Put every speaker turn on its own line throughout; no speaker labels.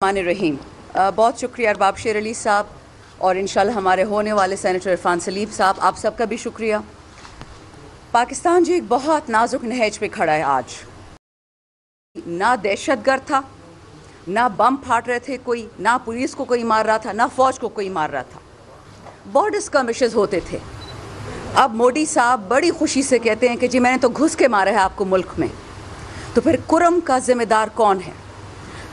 रहीम। बहुत शुक्रिया अरबाब शेर अली साहब और इंशाल्लाह हमारे होने वाले सेनेटर इरफान सलीम साहब, आप सबका भी शुक्रिया। पाकिस्तान जी एक बहुत नाजुक नहज पे खड़ा है आज। ना दहशतगर्द था, ना बम फाट रहे थे कोई, ना पुलिस को कोई मार रहा था, ना फौज को कोई मार रहा था। बॉर्डर स्कर्मिशेस होते थे। अब मोदी साहब बड़ी खुशी से कहते हैं कि जी मैंने तो घुस के मारा है आपको मुल्क में। तो फिर कुरम का जिम्मेदार कौन है?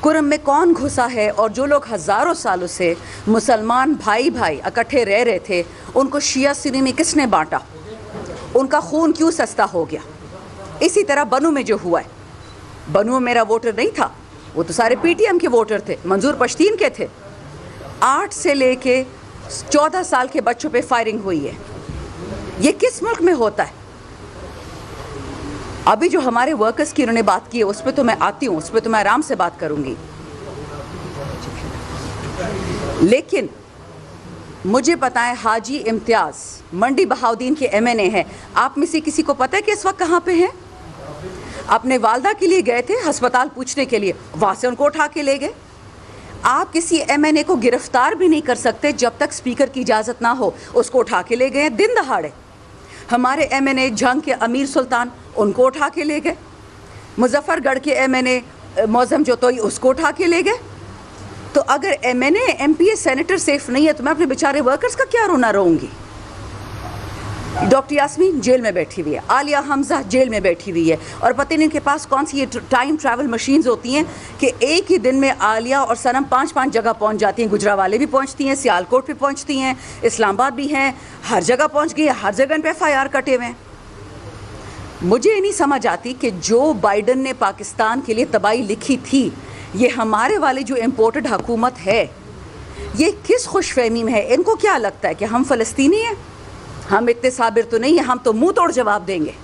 कुरम में कौन घुसा है? और जो लोग हज़ारों सालों से मुसलमान भाई भाई इकट्ठे रह रहे थे, उनको शिया सुन्नी में किसने बांटा? उनका खून क्यों सस्ता हो गया? इसी तरह बनू में जो हुआ है, बनू में मेरा वोटर नहीं था, वो तो सारे पीटीएम के वोटर थे, मंजूर पश्तीन के थे। 8 से लेके 14 साल के बच्चों पे फायरिंग हुई है। ये किस मुल्क में होता है? अभी जो हमारे वर्कर्स की उन्होंने बात की है, उस पर तो मैं आती हूँ, उस पर तो मैं आराम से बात करूँगी। लेकिन मुझे पता है हाजी इम्तियाज़ मंडी बहाउद्दीन के एमएनए हैं। आप में से किसी को पता है कि इस वक्त कहाँ पे हैं? अपने वालदा के लिए गए थे अस्पताल पूछने के लिए, वहाँ से उनको उठा के ले गए। आप किसी एमएनए को गिरफ्तार भी नहीं कर सकते जब तक स्पीकर की इजाज़त ना हो। उसको उठा के ले गए दिन दहाड़े। हमारे एमएनए जंग के अमीर सुल्तान, उनको उठा के ले गए। मुजफ्फरगढ़ के एमएनए मौज़म जोतोई, उसको उठा के ले गए। तो अगर एमएनए एमपीए सेनेटर सेफ नहीं है तो मैं अपने बेचारे वर्कर्स का क्या रोना रोऊंगी? डॉक्टर यास्मीन जेल में बैठी हुई है, आलिया हमजा जेल में बैठी हुई है, और पता नहीं उनके पास कौन सी ये टाइम ट्रैवल मशीन्स होती हैं कि एक ही दिन में आलिया और सनम 5-5 जगह पहुंच जाती हैं। गुजरावाले भी पहुंचती हैं, सियालकोट भी पहुंचती हैं, इस्लामाबाद भी हैं, हर जगह पहुंच गई है, हर जगह पे FIR कटे हुए हैं। मुझे नहीं समझ आती कि जो बाइडन ने पाकिस्तान के लिए तबाही लिखी थी, ये हमारे वाली जो इम्पोर्टेड हुकूमत है, ये किस खुशफहमी में है? इनको क्या लगता है कि हम फ़लस्तीनी हैं? हम इतने साबिर तो नहीं है, हम तो मुंह तोड़ जवाब देंगे।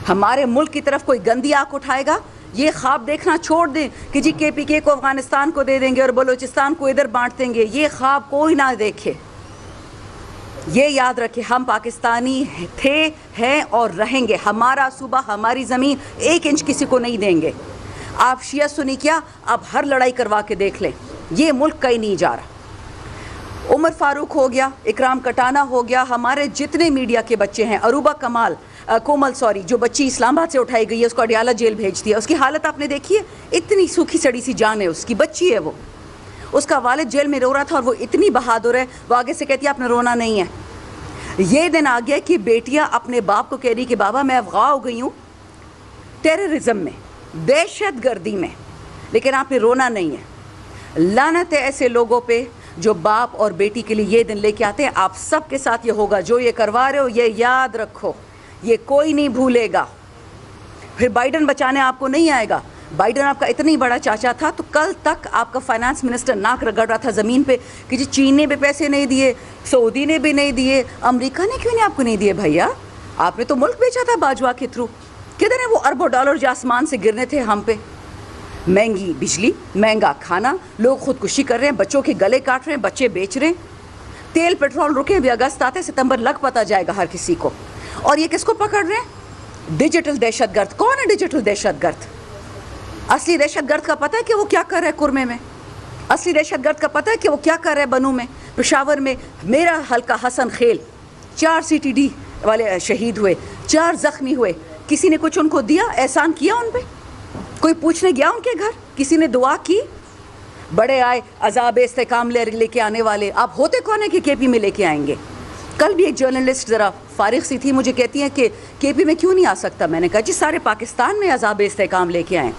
हमारे मुल्क की तरफ कोई गंदी आंख उठाएगा, ये ख्वाब देखना छोड़ दें कि जी KPK को अफगानिस्तान को दे देंगे और बलूचिस्तान को इधर बांट देंगे। ये ख्वाब कोई ना देखे। ये याद रखें, हम पाकिस्तानी थे, हैं और रहेंगे। हमारा सूबा, हमारी ज़मीन 1 इंच किसी को नहीं देंगे। आप शिया सुन्नी क्या, आप हर लड़ाई करवा के देख लें, ये मुल्क कहीं नहीं जा रहा। उमर फारूक हो गया, इकराम कटाना हो गया, हमारे जितने मीडिया के बच्चे हैं, अरूबा कोमल जो बच्ची इस्लामाबाद से उठाई गई है, उसको अडियाला जेल भेज दिया। उसकी हालत आपने देखी है? इतनी सूखी सड़ी सी जान है उसकी, बच्ची है वो। उसका वालिद जेल में रो रहा था और वो इतनी बहादुर है, वो आगे से कहती है आपने रोना नहीं है। ये दिन आ गया कि बेटियां अपने बाप को कह रही कि बाबा मैं अफगान हो गई हूँ टेररिज्म में, दहशत गर्दी में, लेकिन आपने रोना नहीं है। लानत है ऐसे लोगों पे जो बाप और बेटी के लिए ये दिन लेके आते हैं। आप सब के साथ ये होगा, जो ये करवा रहे हो ये याद रखो, ये कोई नहीं भूलेगा। फिर बाइडन बचाने आपको नहीं आएगा। बाइडन आपका इतना ही बड़ा चाचा था तो कल तक आपका फाइनेंस मिनिस्टर नाक रगड़ रहा था ज़मीन पे कि जी चीन ने भी पैसे नहीं दिए, सऊदी ने भी नहीं दिए, अमेरिका ने क्यों नहीं आपको नहीं दिए? भैया आपने तो मुल्क बेचा था बाजवा के थ्रू। किधर है वो अरबों डॉलर जो आसमान से गिरने थे हम पे? महंगी बिजली, महंगा खाना, लोग खुदकुशी कर रहे हैं, बच्चों के गले काट रहे हैं, बच्चे बेच रहे हैं। तेल पेट्रोल रुके भी, अगस्त आते सितंबर लग पता जाएगा हर किसी को। और ये किसको पकड़ रहे हैं? डिजिटल दहशतगर्द। कौन है डिजिटल दहशतगर्द? असली दहशतगर्द का पता है कि वो क्या कर रहा है कुरमे में? असली दहशतगर्द का पता है कि वो क्या कर रहा है बनू में, पेशावर में? मेरा हल्का हसन खेल 4 CTD वाले शहीद हुए, 4 जख्मी हुए। किसी ने कुछ उनको दिया, एहसान किया उन पर? कोई पूछने गया उनके घर? किसी ने दुआ की? बड़े आए अजाब इस्तेकाम लेके आने वाले। आप होते कौन है कि KP में लेके आएंगे? कल भी एक जर्नलिस्ट ज़रा फारिग सी थी, मुझे कहती है कि KP में क्यों नहीं आ सकता। मैंने कहा जी सारे पाकिस्तान में अजाब इस्तेकाम लेके आएँ,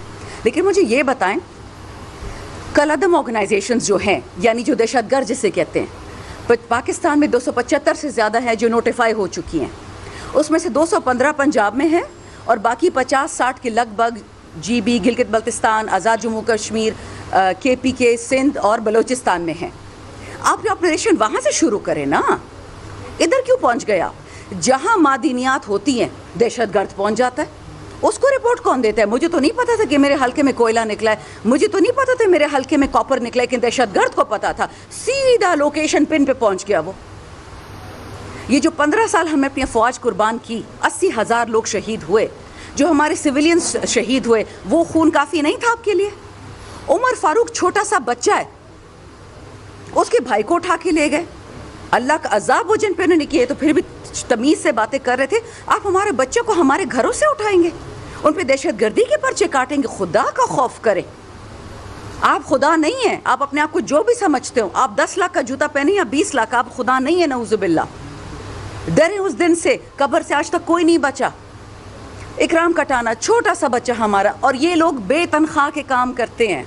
लेकिन मुझे ये बताएं कल अदम ऑर्गेनाइजेशंस जो हैं, यानी जो दहशतगर्द जिसे कहते हैं, पाकिस्तान में 275 से ज़्यादा है जो नोटिफाई हो चुकी हैं। उसमें से 215 पंजाब में है और बाकी 50-60 के लगभग GB गिलगित बल्तिस्तान, आज़ाद जम्मू कश्मीर, KPK सिंध और बलूचिस्तान में हैं। आप ये ऑपरेशन वहाँ से शुरू करें ना, इधर क्यों पहुँच गया? जहाँ मादनियात होती हैं दहशतगर्द पहुँच जाता है। उसको रिपोर्ट कौन देता है? मुझे तो नहीं पता था कि मेरे हल्के में कोयला निकला है, मुझे तो नहीं पता था मेरे हल्के में कॉपर निकला है, लेकिन दहशतगर्द को पता था। सीधा लोकेशन पिन पे पहुँच गया वो। ये जो 15 साल हमने अपनी फ़ौज कुर्बान की, 80,000 लोग शहीद हुए, जो हमारे सिविलियंस शहीद हुए, वो खून काफ़ी नहीं था आपके लिए? عمر فاروق چھوٹا سا بچہ ہے, اس کے بھائی کو اٹھا کے لے گئے. اللہ کا عذاب وہ جن پہ انہوں نے کیے, تو پھر بھی تمیز سے باتیں کر رہے تھے. آپ ہمارے بچوں کو ہمارے گھروں سے اٹھائیں گے, ان پہ دہشت گردی کے پرچے کاٹیں گے. خدا کا خوف کریں. آپ خدا نہیں ہیں. آپ اپنے آپ کو جو بھی سمجھتے ہو, آپ 10 لاکھ کا جوتا پہنے یا 20 لاکھ, آپ خدا نہیں ہیں. نعوذ باللہ. ڈرے اس دن سے, قبر سے آج تک کوئی نہیں بچا. اکرام کٹانا چھوٹا سا بچہ ہمارا, اور یہ لوگ بے تنخواہ کے کام کرتے ہیں.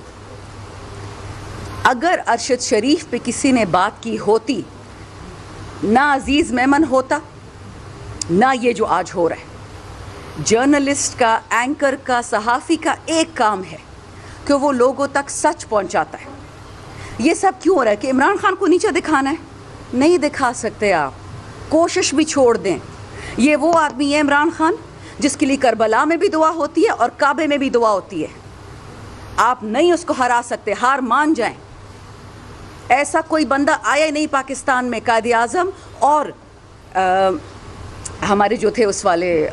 اگر ارشد شریف پہ کسی نے بات کی ہوتی, نہ عزیز میمن ہوتا, نہ یہ جو آج ہو رہا ہے. جرنلسٹ کا, اینکر کا, صحافی کا ایک کام ہے کہ وہ لوگوں تک سچ پہنچاتا ہے. یہ سب کیوں ہو رہا ہے کہ عمران خان کو نیچے دکھانا ہے؟ نہیں دکھا سکتے آپ, کوشش بھی چھوڑ دیں. یہ وہ آدمی ہے عمران خان جس کے لیے کربلا میں بھی دعا ہوتی ہے اور کعبے میں بھی دعا ہوتی ہے. آپ نہیں اس کو ہرا سکتے, ہار مان جائیں. ایسا کوئی بندہ آیا ہی نہیں پاکستان میں, قائد اعظم اور ہمارے جو تھے اس والے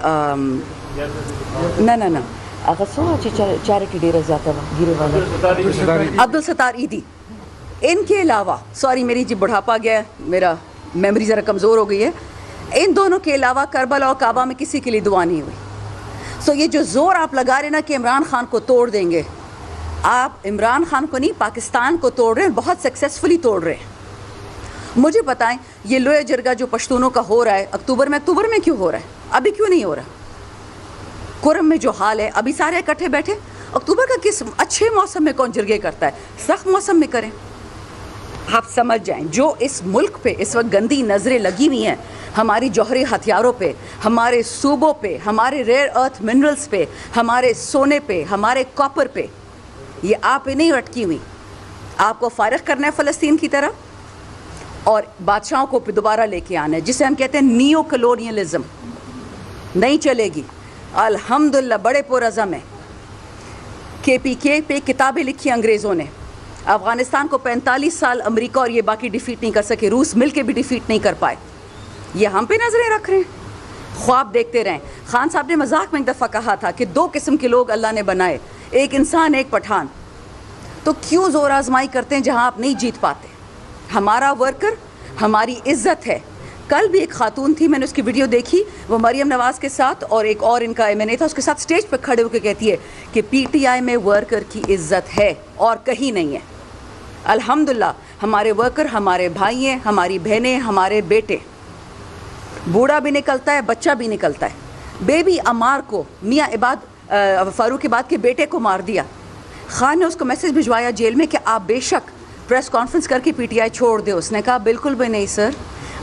نہ چیریٹی ڈے رضاتا گیرے والا عبدالستار عیدی, ان کے علاوہ, سوری میری جی بڑھاپا گیا, میرا میموری ذرا کمزور ہو گئی ہے, ان دونوں کے علاوہ کربلا اور کعبہ میں کسی کے لیے دعا نہیں ہوئی. سو یہ جو زور آپ لگا رہے نا کہ عمران خان کو توڑ دیں گے, آپ عمران خان کو نہیں پاکستان کو توڑ رہے ہیں, بہت سکسیسفلی توڑ رہے ہیں. مجھے بتائیں یہ لویا جرگہ جو پشتونوں کا ہو رہا ہے اکتوبر میں کیوں ہو رہا ہے؟ ابھی کیوں نہیں ہو رہا؟ کرم میں جو حال ہے, ابھی سارے اکٹھے بیٹھے. اکتوبر کا کس اچھے موسم میں کون جرگے کرتا ہے؟ سخت موسم میں کریں. آپ سمجھ جائیں جو اس ملک پہ اس وقت گندی نظریں لگی ہوئی ہیں, ہماری جوہری ہتھیاروں پہ, ہمارے صوبوں پہ, ہمارے ریئر ارتھ منرلز پہ, ہمارے سونے پہ, ہمارے کاپر پہ, یہ آپ پہ نہیں اٹکی ہوئی. آپ کو فارغ کرنا ہے فلسطین کی طرف, اور بادشاہوں کو دوبارہ لے کے آنا ہے, جسے ہم کہتے ہیں نیو کلونیلزم. نہیں چلے گی. الحمدللہ بڑے پرعزم ہیں. KPK پہ کتابیں لکھی انگریزوں نے. افغانستان کو 45 سال امریکہ اور یہ باقی ڈیفیٹ نہیں کر سکے, روس مل کے بھی ڈیفیٹ نہیں کر پائے. یہ ہم پہ نظریں رکھ رہے ہیں, خواب دیکھتے رہیں. خان صاحب نے مذاق میں ایک دفعہ کہا تھا کہ 2 قسم کے لوگ اللہ نے بنائے, ایک انسان ایک پٹھان. تو کیوں زور آزمائی کرتے ہیں جہاں آپ نہیں جیت پاتے؟ ہمارا ورکر ہماری عزت ہے. کل بھی ایک خاتون تھی, میں نے اس کی ویڈیو دیکھی, وہ مریم نواز کے ساتھ اور ایک اور ان کا MNA تھا, اس کے ساتھ سٹیج پہ کھڑے ہو کے کہتی ہے کہ PTI میں ورکر کی عزت ہے اور کہیں نہیں ہے. الحمدللہ ہمارے ورکر ہمارے بھائی ہیں, ہماری بہنیں, ہمارے بیٹے. بوڑھا بھی نکلتا ہے, بچہ بھی نکلتا ہے. بیبی عمار کو میاں فاروق عباد کے بیٹے کو مار دیا. خان نے اس کو میسج بھجوایا جیل میں کہ آپ بے شک پریس کانفرنس کر کے PTI چھوڑ دے. اس نے کہا بالکل بھی نہیں سر,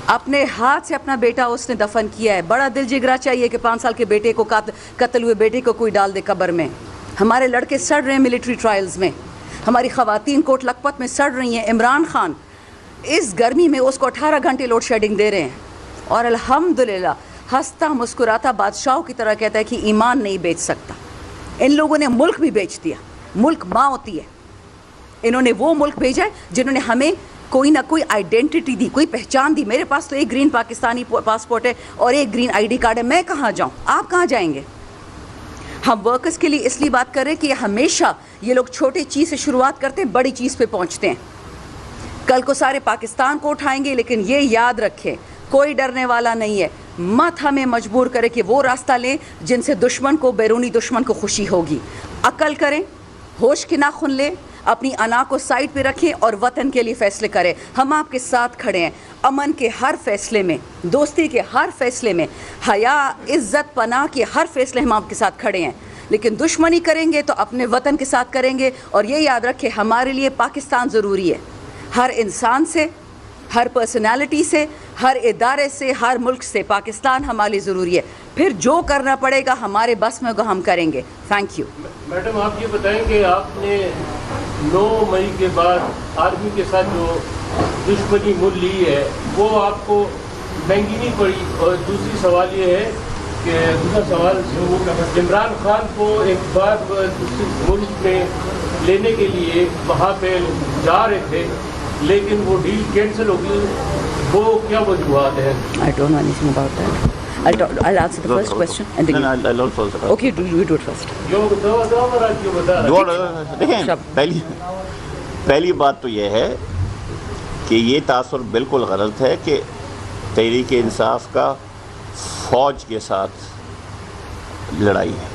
اپنے ہاتھ سے اپنا بیٹا اس نے دفن کیا ہے. بڑا دل جگرا چاہیے کہ 5 سال کے بیٹے کو, قتل ہوئے بیٹے کو کوئی ڈال دے قبر میں. ہمارے لڑکے سڑ رہے ہیں ملٹری ٹرائلز میں, ہماری خواتین کوٹ لکھپت میں سڑ رہی ہیں. عمران خان اس گرمی میں اس کو 18 گھنٹے لوڈ شیڈنگ دے رہے ہیں, اور الحمدللہ ہنستا مسکراتا بادشاہوں کی طرح کہتا ہے کہ ایمان نہیں بیچ سکتا. ان لوگوں نے ملک بھی بیچ دیا. ملک ماں ہوتی ہے. انہوں نے وہ ملک بھیجا ہے جنہوں نے ہمیں کوئی نہ کوئی آئیڈینٹی دی, کوئی پہچان دی. میرے پاس تو ایک گرین پاکستانی پاسپورٹ ہے اور ایک گرین ID کارڈ ہے. میں کہاں جاؤں؟ آپ کہاں جائیں گے؟ ہم ورکرز کے لیے اس لیے بات کر رہے ہیں کہ ہمیشہ یہ لوگ چھوٹے چیز سے شروعات کرتے ہیں, بڑی چیز پہ پہنچتے ہیں. کل کو سارے پاکستان کو اٹھائیں گے, لیکن یہ یاد رکھیں کوئی ڈرنے والا نہیں ہے. مت ہمیں مجبور کرے کہ وہ راستہ لیں جن سے دشمن کو, بیرونی دشمن کو خوشی ہوگی. عقل کریں, ہوش کے ناخن لیں, اپنی انا کو سائڈ پہ رکھیں اور وطن کے لیے فیصلے کریں. ہم آپ کے ساتھ کھڑے ہیں, امن کے ہر فیصلے میں, دوستی کے ہر فیصلے میں, حیا, عزت, پناہ کے ہر فیصلے ہم آپ کے ساتھ کھڑے ہیں. لیکن دشمنی کریں گے تو اپنے وطن کے ساتھ کریں گے. اور یہ یاد رکھیں ہمارے لیے پاکستان ضروری ہے. ہر انسان سے, ہر پرسنالٹی سے, ہر ادارے سے, ہر ملک سے پاکستان ہمارے لیے ضروری ہے. پھر جو کرنا پڑے گا ہمارے بس میں ہوگا ہم کریں گے. Thank you.
میڈم آپ یہ بتائیں کہ آپ نے 9 مئی کے بعد آرمی کے ساتھ جو دشمنی مول لی ہے وہ آپ کو مہنگی نہیں پڑی؟ اور دوسری سوال یہ ہے کہ دوسرا سوال عمران خان کو ایک بار دوسرے ملک میں لینے کے لیے وہاں پہ جا رہے تھے, لیکن وہ ڈیل کینسل ہو گئی. وہ کیا وجوہات ہیں؟
I don't know anything about that. I'll answer the first question and then
I'll also answer.
okay, you do it first.
جو دو مرات جو بتا
دیکھیں پہلی بات تو یہ ہے کہ یہ تاثر بالکل غلط ہے کہ تحریک انصاف کا فوج کے ساتھ لڑائی ہے.